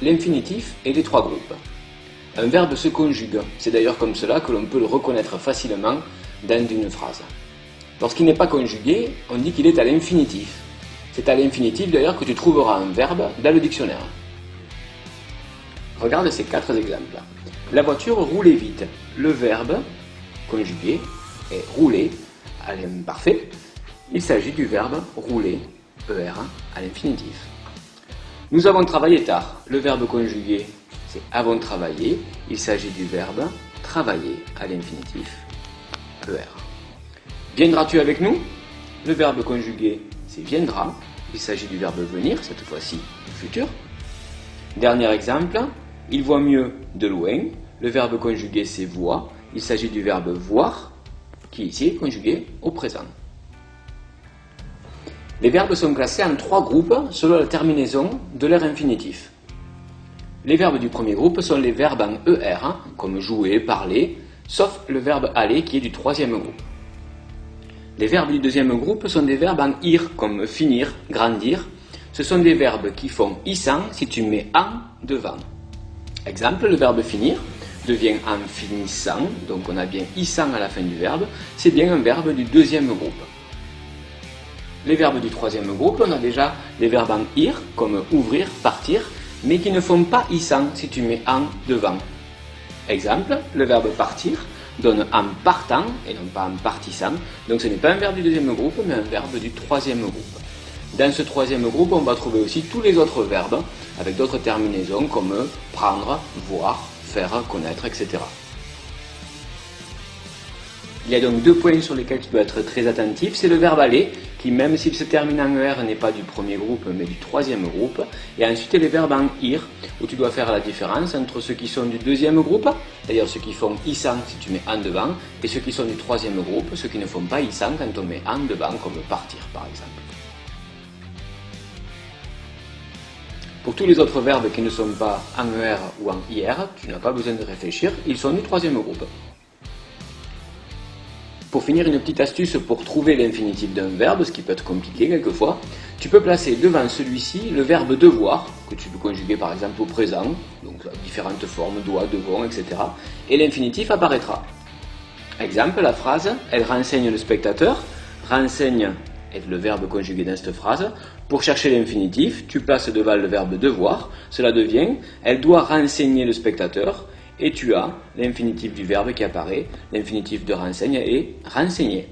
l'infinitif et les trois groupes. Un verbe se conjugue, c'est d'ailleurs comme cela que l'on peut le reconnaître facilement dans une phrase. Lorsqu'il n'est pas conjugué, on dit qu'il est à l'infinitif. C'est à l'infinitif d'ailleurs que tu trouveras un verbe dans le dictionnaire. Regarde ces quatre exemples. La voiture roulait vite. Le verbe conjugué est rouler à l'imparfait. Il s'agit du verbe rouler, ER, à l'infinitif. Nous avons travaillé tard. Le verbe conjugué, c'est avons travaillé. Il s'agit du verbe travailler à l'infinitif, ER. Viendras-tu avec nous? Le verbe conjugué, c'est viendra. Il s'agit du verbe venir, cette fois-ci futur. Dernier exemple, il voit mieux de loin. Le verbe conjugué, c'est voit. Il s'agit du verbe voir, qui ici est conjugué au présent. Les verbes sont classés en trois groupes selon la terminaison de leur infinitif. Les verbes du premier groupe sont les verbes en ER, comme jouer, parler, sauf le verbe aller qui est du troisième groupe. Les verbes du deuxième groupe sont des verbes en IR, comme finir, grandir. Ce sont des verbes qui font issant si tu mets en devant. Exemple, le verbe finir devient en finissant, donc on a bien issant à la fin du verbe, c'est bien un verbe du deuxième groupe. Les verbes du troisième groupe, on a déjà les verbes en IR, comme ouvrir, partir, mais qui ne font pas issant si tu mets en devant. Exemple, le verbe partir donne en partant et non pas en partissant, donc ce n'est pas un verbe du deuxième groupe, mais un verbe du troisième groupe. Dans ce troisième groupe, on va trouver aussi tous les autres verbes, avec d'autres terminaisons comme prendre, voir, faire, connaître, etc. Il y a donc deux points sur lesquels tu dois être très attentif. C'est le verbe aller, qui même s'il se termine en ER n'est pas du premier groupe, mais du troisième groupe. Et ensuite les verbes en IR, où tu dois faire la différence entre ceux qui sont du deuxième groupe, c'est-à-dire ceux qui font issant si tu mets en devant, et ceux qui sont du troisième groupe, ceux qui ne font pas issant quand on met en devant, comme partir par exemple. Pour tous les autres verbes qui ne sont pas en ER ou en IR, tu n'as pas besoin de réfléchir, ils sont du troisième groupe. Pour finir, une petite astuce pour trouver l'infinitif d'un verbe, ce qui peut être compliqué quelquefois, tu peux placer devant celui-ci le verbe devoir, que tu peux conjuguer par exemple au présent, donc différentes formes, doit, devons, etc. Et l'infinitif apparaîtra. Exemple, la phrase « Elle renseigne le spectateur ». Renseigne est le verbe conjugué dans cette phrase. Pour chercher l'infinitif, tu places devant le verbe devoir. Cela devient « Elle doit renseigner le spectateur ». Et tu as l'infinitif du verbe qui apparaît, l'infinitif de renseigne est renseigner.